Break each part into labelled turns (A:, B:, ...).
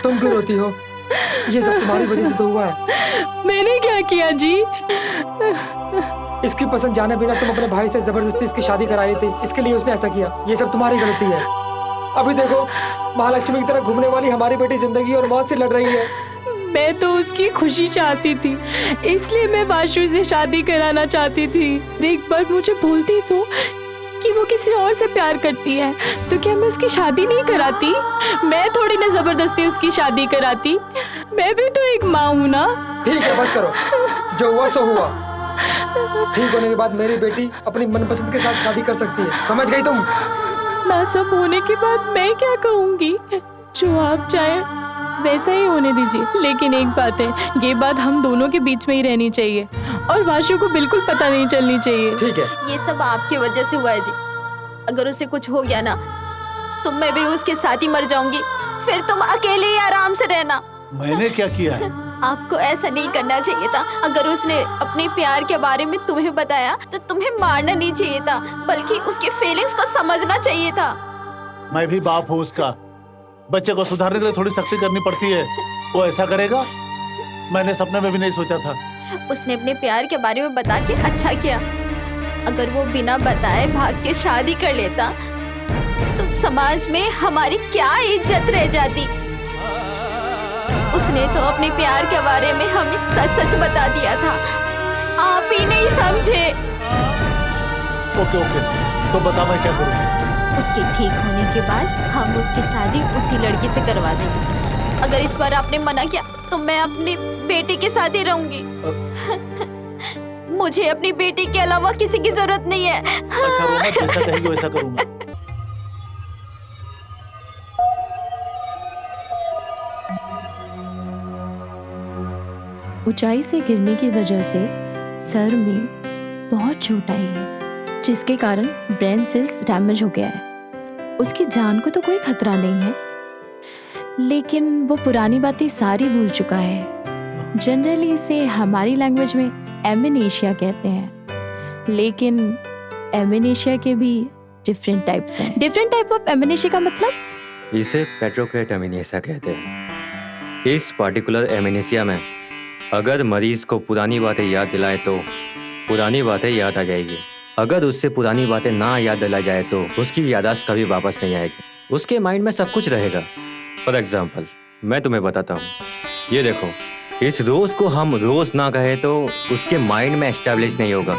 A: तुम क्यों रोती हो? ये सब तुम्हारी वजह से तो हुआ है।
B: मैंने क्या किया जी?
A: इसकी पसंद जाने बिना तुम अपने भाई से जबरदस्ती इसकी शादी कराई थी, इसके लिए उसने ऐसा किया। ये सब तुम्हारी गलती है। अभी देखो, महालक्ष्मी की तरह घूमने वाली हमारी बेटी जिंदगी और मौत से लड़ रही है।
B: मैं तो उसकी खुशी चाहती थी, इसलिए मैं वाशु से शादी कराना चाहती थी। एक बार मुझे बोलती तो कि वो किसी और से प्यार करती है, तो क्या मैं उसकी शादी नहीं कराती? मैं थोड़ी ना जबरदस्ती उसकी शादी कराती, मैं भी तो एक माँ हूँ ना।
A: ठीक है, बस करो, जो हुआ सो हुआ। ठीक होने के बाद मेरी बेटी अपनी मनपसंद के साथ शादी कर सकती है, समझ गई तुम?
B: ना सब होने के बाद मैं क्या कहूँगी? जो आप चाहे वैसा ही होने दीजिए, लेकिन एक बात है, ये बात हम दोनों के बीच में ही रहनी चाहिए और वाशु को बिल्कुल पता नहीं चलनी चाहिए।
A: ठीक है।
C: ये सब आपकी वजह से हुआ है जी। अगर उसे कुछ हो गया ना तो मैं भी उसके साथ ही मर जाऊंगी, फिर तुम अकेले ही आराम से रहना।
D: मैंने क्या किया है?
C: आपको ऐसा नहीं करना चाहिए था। अगर उसने अपने प्यार के बारे में तुम्हें बताया तो तुम्हें मारना नहीं चाहिए था, बल्कि उसकी फीलिंग्स को समझना चाहिए था।
D: मैं भी बाप हूँ उसका। बच्चे को सुधारने के लिए थोड़ी सख्ती करनी पड़ती है। वो ऐसा करेगा, मैंने सपने में भी नहीं सोचा था।
C: उसने अपने प्यार के बारे में बता के अच्छा किया। अगर वो बिना बताए भाग के शादी कर लेता तो समाज में हमारी क्या इज्जत रह जाती। उसने तो अपने प्यार के बारे में हमें सच सच बता दिया था, आप ही नहीं समझे।
D: ओके ओके, तो बता मैं क्या करूँ?
C: उसके ठीक होने के बाद हम उसकी शादी उसी लड़की से करवा देंगे। अगर इस बार आपने मना किया तो मैं अपनी बेटी के साथ ही रहूंगी। मुझे अपनी बेटी के अलावा किसी की जरूरत नहीं है।
D: अच्छा रोमा, जैसा कहेगी वैसा करूंगा।
B: ऊंचाई से गिरने की वजह से सर में बहुत चोट आई है, जिसके कारण ब्रेन सेल्स डैमेज हो गया है। उसकी जान को तो कोई खतरा नहीं है, लेकिन वो पुरानी बातें सारी भूल चुका है। जनरली इसे हमारी लैंग्वेज में एमेनेशिया कहते हैं, लेकिन एमेनेशिया के भी डिफरेंट टाइप्स हैं। डिफरेंट टाइप ऑफ एमेनेशिया का मतलब?
E: इसे पेट्रोक्रेट एमेनेशिया कहते हैं। इस पार्टिकुलर एमेनेशिया में अगर मरीज को पुरानी बातें याद दिलाए तो पुरानी बातें याद आ जाएगी। अगर उससे पुरानी बातें ना याद दिला जाए तो उसकी याददाश्त कभी वापस नहीं आएगी। उसके माइंड में सब कुछ रहेगा। फॉर एग्जाम्पल, मैं तुम्हें बताता हूँ, ये देखो, इस रोज को हम रोज ना कहे तो उसके माइंड में एस्टेब्लिश नहीं होगा।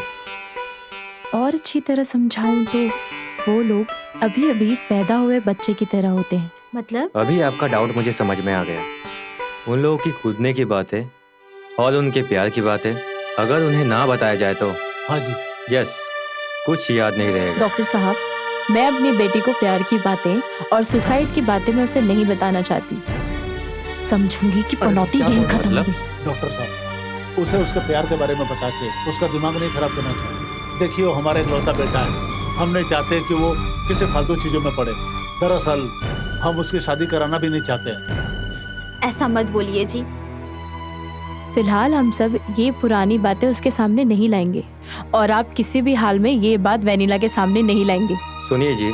B: और अच्छी तरह समझाऊं तो वो लोग अभी अभी पैदा हुए बच्चे की तरह होते हैं।
C: मतलब?
E: अभी आपका डाउट मुझे समझ में आ गया। उन लोगों की कूदने की बातें और उनके प्यार की बातें अगर उन्हें ना बताया जाए तो
D: हाँ जी,
E: यस, कुछ याद नहीं रहेगा।
B: डॉक्टर साहब, मैं अपनी बेटी को प्यार की बातें और सुसाइड की बातें मैं उसे नहीं बताना चाहती। समझूंगी कि पनौती यही खत्म हो गई।
D: डॉक्टर साहब, उसे उसके प्यार के बारे में बता के उसका दिमाग नहीं खराब करना चाहिए। देखिए, वो हमारा इकलौता बेटा है। हम नहीं चाहते कि वो किसी फालतू चीजों में पड़े। दरअसल हम उसकी शादी कराना भी नहीं चाहते।
C: ऐसा मत बोलिए जी।
B: फिलहाल हम सब ये पुरानी बातें उसके सामने नहीं लाएंगे और आप किसी भी हाल में ये बात वेनिला के सामने नहीं लाएंगे।
E: सुनिए जी,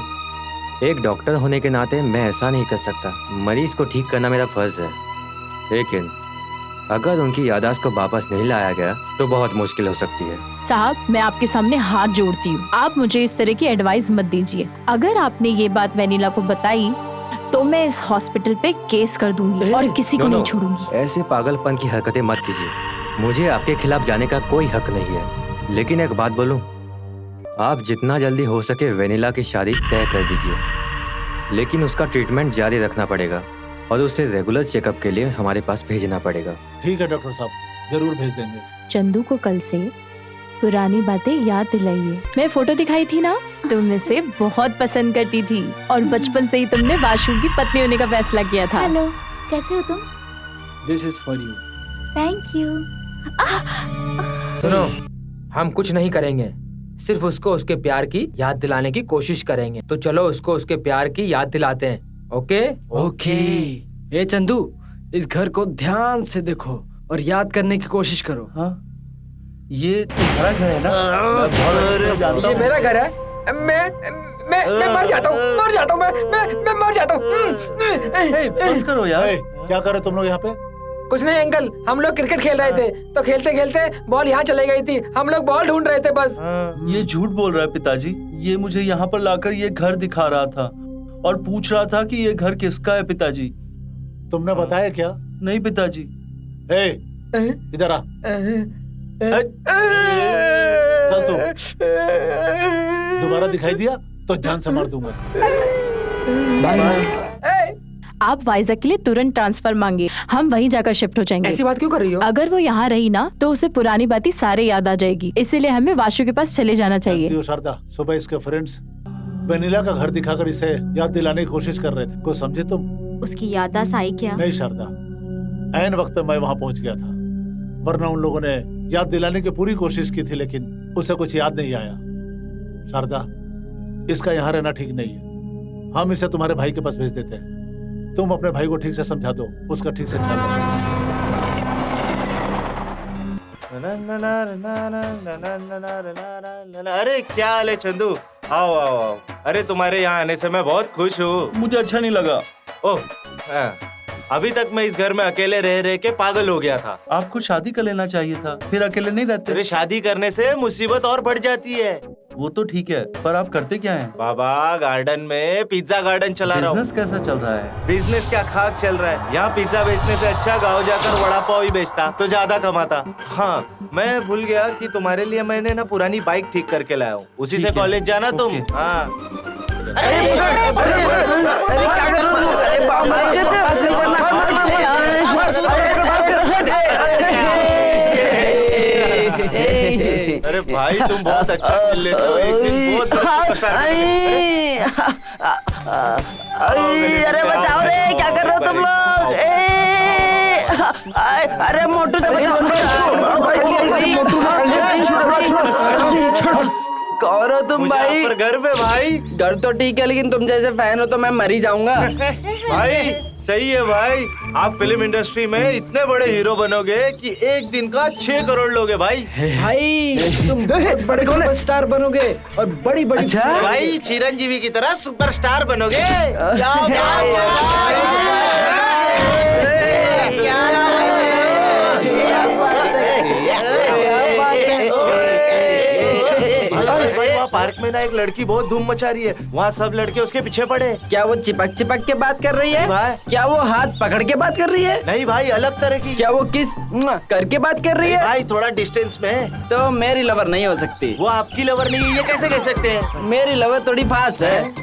E: एक डॉक्टर होने के नाते मैं ऐसा नहीं कर सकता। मरीज को ठीक करना मेरा फर्ज है, लेकिन अगर उनकी याददाश्त को वापस नहीं लाया गया तो बहुत मुश्किल हो सकती है।
B: साहब, मैं आपके सामने हाथ जोड़ती हूँ, आप मुझे इस तरह की एडवाइस मत दीजिए। अगर आपने ये बात वेनिला को बताई तो मैं इस हॉस्पिटल पे केस कर दूंगी और किसी को नहीं छोड़ूंगी।
E: ऐसे पागलपन की हरकतें मत कीजिए। मुझे आपके खिलाफ जाने का कोई हक नहीं है, लेकिन एक बात बोलूं, आप जितना जल्दी हो सके वेनिला की शादी तय कर दीजिए, लेकिन उसका ट्रीटमेंट जारी रखना पड़ेगा और उसे रेगुलर चेकअप के लिए हमारे पास भेजना पड़ेगा।
D: ठीक है डॉक्टर साहब, जरूर भेज देंगे।
B: चंदू को कल से पुरानी बातें याद दिलाइए। मैं फोटो दिखाई थी ना, तुम इसे बहुत पसंद करती थी और बचपन से ही तुमने वाशु की पत्नी होने का फैसला किया था।
C: हेलो, कैसे हो तुम?
A: This is for you.
C: Thank you.
A: सुनो, हम कुछ नहीं करेंगे, सिर्फ उसको उसके प्यार की याद दिलाने की कोशिश करेंगे। तो चलो उसको उसके प्यार की याद दिलाते हैं। Okay
F: okay. ए चंदू, इस घर को ध्यान से देखो और याद करने की कोशिश करो।
D: हाँ, ये तुम्हारा घर है ना? मैं बहुत अच्छे से जानता
A: ये
D: हूँ।
A: मेरा घर है। मैं मर जाता हूँ, मैं मर जाता हूँ।
D: बस करो यार। क्या करे तुम लोग यहाँ पे?
A: कुछ नहीं अंकल, हम लोग क्रिकेट खेल रहे थे तो खेलते खेलते बॉल यहाँ चली गई थी। हम लोग बॉल ढूंढ रहे थे बस।
G: ये झूठ बोल रहा है पिताजी। ये मुझे यहाँ पर लाकर ये घर दिखा रहा था और पूछ रहा था कि ये घर किसका है पिताजी।
D: तुमने बताया क्या?
G: नहीं पिताजी।
D: इधर आ। चल तू। दोबारा दिखाई दिया तो जान से मार दूंगा।
B: आप वाइजैक के लिए तुरंत ट्रांसफर मांगिए, हम वहीं जाकर शिफ्ट हो जाएंगे।
A: ऐसी बात क्यों कर रही हो?
B: अगर वो यहाँ रही ना तो उसे पुरानी बातें सारे याद आ जाएगी, इसीलिए हमें वाशु के पास चले जाना चाहिए।
D: शारदा, सुबह इसके फ्रेंड्स वेनिला का घर दिखाकर इसे याद दिलाने की कोशिश कर रहे थे, कुछ समझे तुम?
C: उसकी याददाश्त आई क्या?
D: नहीं शारदा, ऐन वक्त पे मैं वहाँ पहुँच गया था, वरना उन लोगों ने याद दिलाने की पूरी कोशिश की थी लेकिन उसे कुछ याद नहीं आया। शारदा, इसका यहाँ रहना ठीक नहीं है, हम इसे तुम्हारे भाई के पास भेज देते हैं। तुम अपने भाई को ठीक से समझा दो, उसका ठीक से ख्याल रखो।
H: अरे क्या हाल है चंदू? आओ आओ आओ। अरे तुम्हारे यहाँ आने से मैं बहुत खुश हूँ।
G: मुझे अच्छा नहीं लगा।
H: ओह हाँ। अभी तक मैं इस घर में अकेले रह रह के पागल हो गया था।
G: आपको शादी कर लेना चाहिए था, फिर अकेले नहीं रहते।
H: अरे शादी करने से मुसीबत और बढ़ जाती है।
G: वो तो ठीक है, पर आप करते क्या हैं?
H: बाबा गार्डन में पिज्जा गार्डन चला रहा हूँ।
G: बिजनेस कैसा चल रहा है?
H: बिजनेस क्या खाक चल रहा है। यहाँ पिज्जा बेचने से अच्छा गाँव जाकर वड़ा पाव ही बेचता तो ज्यादा कमाता। हाँ, मैं भूल गया कि तुम्हारे लिए मैंने ना पुरानी बाइक ठीक करके लाया हूँ, उसी से कॉलेज जाना तुम। हाँ अरे भाई तुम बहुत अच्छा खेल लेते हो। एक दिन बहुत
I: अरे बचाओ रे, क्या कर रहे हो तुम लोग? अरे मोटू से कौन हो तुम भाई?
H: पर घर पे भाई।
I: घर तो ठीक है लेकिन तुम जैसे फैन हो तो मैं मर ही जाऊंगा।
H: भाई सही है भाई, आप फिल्म इंडस्ट्री में इतने बड़े हीरो बनोगे कि एक दिन का 6 करोड़ लोगे भाई।
F: भाई तुम बहुत बड़े सुपरस्टार बनोगे और बड़ी बड़ी।
I: अच्छा
H: भाई चिरंजीवी की तरह सुपरस्टार बनोगे। क्या बात है? पार्क में ना एक लड़की बहुत धूम मचा रही है, वहाँ सब लड़के उसके पीछे पड़े।
I: क्या वो चिपक चिपक के बात कर रही है?
H: भाई
I: क्या वो हाथ पकड़ के बात कर रही है?
H: नहीं भाई, अलग तरह की।
I: क्या वो किस करके बात कर रही है?
H: भाई थोड़ा डिस्टेंस में।
I: तो मेरी लवर नहीं हो सकती।
H: वो आपकी लवर नहीं है, ये कैसे कह सकते हैं?
I: मेरी लवर थोड़ी फास्ट है।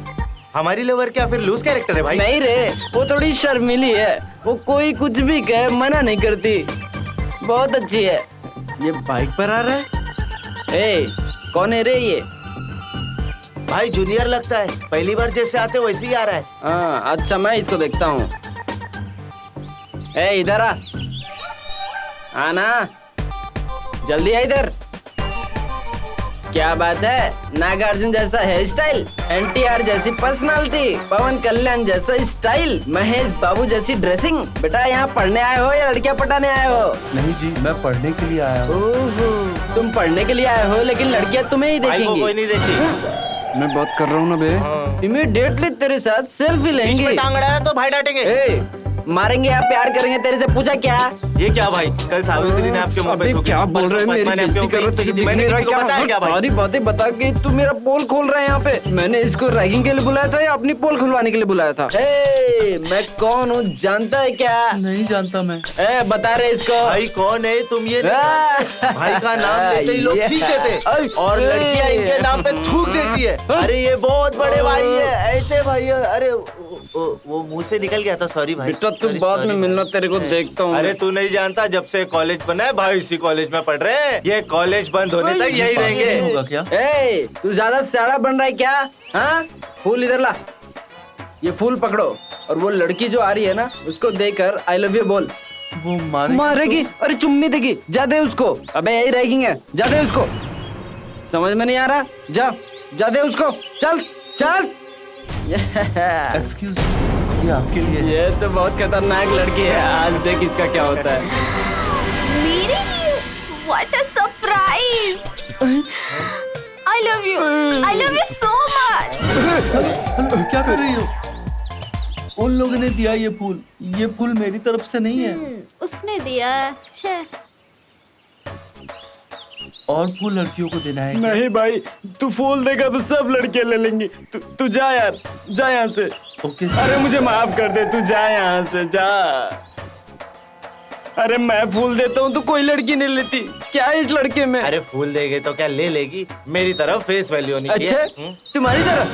H: हमारी लवर क्या फिर लूज कैरेक्टर है भाई?
I: नहीं रे, वो थोड़ी शर्मीली है, वो कोई कुछ भी कहे मना नहीं करती, बहुत अच्छी है। ये बाइक पर आ रहा है? ए, कौन है रे ये?
H: भाई जूनियर लगता है, पहली बार जैसे आते वैसे ही आ रहा है।
I: हाँ अच्छा, मैं इसको देखता हूँ। ए इधर आ, आना जल्दी आ इधर। क्या बात है, नागार्जुन जैसा हेयर स्टाइल, एनटीआर जैसी पर्सनालिटी, पवन कल्याण जैसा स्टाइल, महेश बाबू जैसी ड्रेसिंग। बेटा यहाँ पढ़ने आए हो या लड़कियाँ पटाने आए हो?
G: नहीं जी, मैं पढ़ने के लिए आया हूँ।
I: ओहो, तुम पढ़ने के लिए आए हो लेकिन लड़कियाँ तुम्हें ही देखेंगी।
H: कोई नहीं देखी।
I: मैं बात कर रहा हूँ ना बे। इमीडिएटली तेरे साथ सेल्फी लेंगे।
H: टांग अड़ाया तो भाई डांटेंगे।
I: मारेंगे या प्यार करेंगे? तेरे से पूछा क्या?
H: ये क्या भाई, कल सावित्री ने आपके मुंह पे
I: क्या बोल रहे हैं? मेरी बेइज्जती कर रहे हो, तुझे दिख नहीं रहा क्या? सारी बातें बता के तू मेरा पोल खोल रहा है यहाँ पे। मैंने इसको रैगिंग के लिए बुलाया था या अपनी पोल खुलवाने के लिए बुलाया था? मैं कौन हूँ जानता है क्या?
G: नहीं जानता मैं।
I: बता रहे इसको।
H: भाई कौन है तुम? ये भाई का नाम लेते ही लोग ठीक देते और लड़कियां इनके नाम पे थूक देती है। अरे ये बहुत बड़े भाई है, ऐसे भाई है। अरे वो मुंह से निकल गया था, सॉरी भाई।
I: बेटा तू बाद में मिलना, तेरे को देखता हूँ।
H: अरे तू नहीं जानता, जब से कॉलेज बना है भाई इसी कॉलेज में पढ़ रहे हैं। ये कॉलेज बंद होने तक यही रहेंगे।
G: होगा क्या?
I: तू ज्यादा सड़ा बन रहा है क्या? हाँ, फूल इधर ला। ये फूल पकड़ो और वो लड़की जो आ रही है ना उसको देकर आई लव यू बोल।
G: वो
I: मारेगी? अरे चुम्मी देगी, जा दे उसको। अबे यही रैगिंग है, जा दे उसको। समझ में नहीं आ रहा? जा दे उसको, चल चल।
G: एक्सक्यूज, ये आपके लिए।
I: ये तो बहुत खतरनाक लड़की है, आज देख इसका क्या होता है।
C: मेरे लिए? What a surprise! I love you so much.
G: क्या कर रही हो? उन लोगों ने दिया ये फूल मेरी तरफ से नहीं है।
C: उसने दिया है। छे।
G: और फूल लड़कियों को देना है।
I: नहीं भाई, तू फूल देगा तो सब लड़के ले लेंगी। तू जा यार, जा यहाँ से।
G: ओके।
I: अरे मुझे माफ कर दे, तू जा यहाँ से, जा। अरे मैं फूल देता हूँ तो कोई लड़की नहीं लेती, क्या है इस लड़के में?
H: अरे फूल देगे तो क्या ले लेगी, मेरी तरफ फेस वैल्यू नहीं।
I: अच्छा, तुम्हारी तरफ?